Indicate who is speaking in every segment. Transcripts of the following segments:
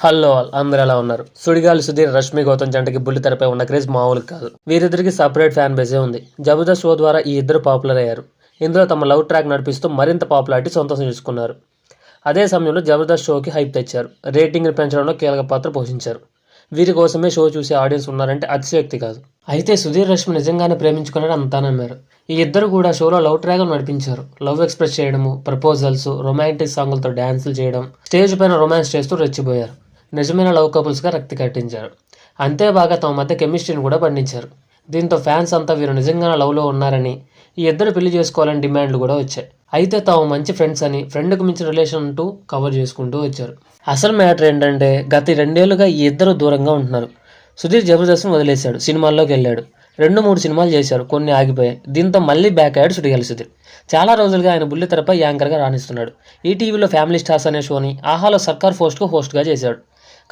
Speaker 1: Hello all, అందరూ ఎలా ఉన్నారు? సుడిగాలి సుధీర్, రష్మి గౌతమ్ జంటకి బుల్లితెరపై ఉన్న క్రేజ్ మామూలు కాదు. వీరిద్దరికి సపరేట్ ఫ్యాన్ బేసే ఉంది. జబర్దస్త్ షో ద్వారా ఈ ఇద్దరు పాపులర్ అయ్యారు. ఇందులో తమ లవ్ ట్రాక్ నడిపిస్తూ మరింత పాపులారిటీ సొంతం చేసుకున్నారు. అదే సమయంలో జబర్దస్త్ షోకి హైప్ తెచ్చారు. రేటింగ్ని పెంచడంలో కీలక పాత్ర పోషించారు. వీరి కోసమే షో చూసే ఆడియన్స్ ఉన్నారంటే అతిశయోక్తి కాదు. అయితే సుధీర్, రష్మి నిజంగానే ప్రేమించుకున్నారని అంతా నమ్మారు. ఈ ఇద్దరు కూడా షోలో లవ్ ట్రాక్ నడిపించారు. లవ్ ఎక్స్ప్రెస్ చేయడము, ప్రపోజల్స్, రొమాంటిక్ సాంగులతో డ్యాన్సులు చేయడం, స్టేజ్ పైన రొమాన్స్ చేస్తూ రెచ్చిపోయారు. నిజమైన లవ్ కపుల్స్గా రక్తి కట్టించారు. అంతేబాగా తమ మధ్య కెమిస్ట్రీని కూడా పండించారు. దీంతో ఫ్యాన్స్ అంతా వీరు నిజంగానే లవ్లో ఉన్నారని, ఈ ఇద్దరు పెళ్లి చేసుకోవాలని డిమాండ్లు కూడా వచ్చాయి. అయితే తాము మంచి ఫ్రెండ్స్ అని, ఫ్రెండ్కు మించిన రిలేషన్ అంటూ కవర్ చేసుకుంటూ వచ్చారు. అసలు మ్యాటర్ ఏంటంటే, గత 2 ఏళ్లుగా ఈ ఇద్దరు దూరంగా ఉంటున్నారు. సుధీర్ జబర్దస్త్ను వదిలేశాడు, సినిమాల్లోకి వెళ్ళాడు. 2-3 సినిమాలు చేశారు, కొన్ని ఆగిపోయాయి. దీంతో మళ్ళీ బ్యాక్ అయ్యాడు సుడిగాలి సుధీర్. చాలా రోజులుగా ఆయన బుల్లితెరపై యాంకర్గా రాణిస్తున్నాడు. ఈటీవీలో ఫ్యామిలీ స్టార్స్ అనే షోని, ఆహాలో సర్కార్ పోస్ట్కు హోస్ట్గా చేశాడు.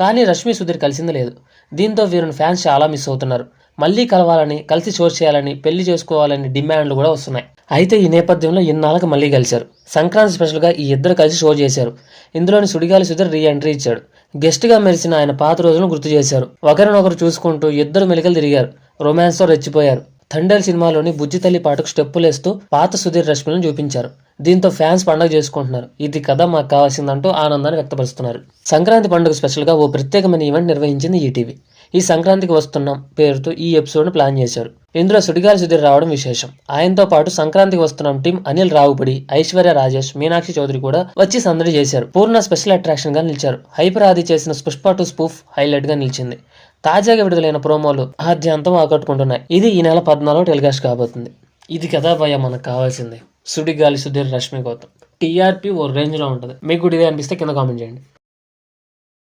Speaker 1: కానీ రష్మి, సుధీర్ కలిసింది లేదు. దీంతో వీరిని ఫ్యాన్స్ చాలా మిస్ అవుతున్నారు. మళ్ళీ కలవాలని, కలిసి షో చేయాలని, పెళ్లి చేసుకోవాలని డిమాండ్లు కూడా వస్తున్నాయి. అయితే ఈ నేపథ్యంలో ఇన్నాళ్ళకి మళ్ళీ కలిశారు. సంక్రాంతి స్పెషల్గా ఈ ఇద్దరు కలిసి షో చేశారు. ఇందులోని సుడిగాలి సుధీర్ రీ ఎంట్రీ ఇచ్చాడు. గెస్ట్గా మెరిసిన ఆయన పాత రోజులను గుర్తు చేశారు. ఒకరినొకరు చూసుకుంటూ ఇద్దరు మెలికలు తిరిగారు. రొమాన్స్తో రెచ్చిపోయారు. థండేల్ సినిమాలోని బుజ్జి తల్లి పాటకు స్టెప్పులేస్తూ పాత సుధీర్, రష్మిలను చూపించారు. దీంతో ఫ్యాన్స్ పండుగ చేసుకుంటున్నారు. ఇది కదా మాకు కావాల్సిందంటూ ఆనందాన్ని వ్యక్తపరుస్తున్నారు. సంక్రాంతి పండుగ స్పెషల్గా ఓ ప్రత్యేకమైన ఈవెంట్ నిర్వహించింది ఈటీవీ. ఈ సంక్రాంతికి వస్తున్నాం పేరుతో ఈ ఎపిసోడ్ను ప్లాన్ చేశారు. ఇందులో సుడిగాలి సుధీర్ రావడం విశేషం. ఆయనతో పాటు సంక్రాంతికి వస్తున్నాం టీం అనిల్ రావుపడి, ఐశ్వర్య రాజేష్, మీనాక్షి చౌదరి కూడా వచ్చి సందడి చేశారు. పూర్ణ స్పెషల్ అట్రాక్షన్ గా నిలిచారు. హైపర్ ఆది చేసిన పుష్ప 2 స్పూఫ్ హైలైట్ గా నిలిచింది. తాజాగా విడుదలైన ప్రోమోలు ఆద్యంతం ఆకట్టుకుంటున్నాయి. ఇది ఈ నెల 14 టెలికాస్ట్ కాబోతుంది. ఇది కదా భయ మనకు కావాల్సింది. సుడిగాలి సుధీర్, రష్మి గౌతమ్. టీఆర్పీ ఓ రేంజ్ లో ఉంటుంది. మీకు కూడా ఇదే అనిపిస్తే కింద కామెంట్ చేయండి.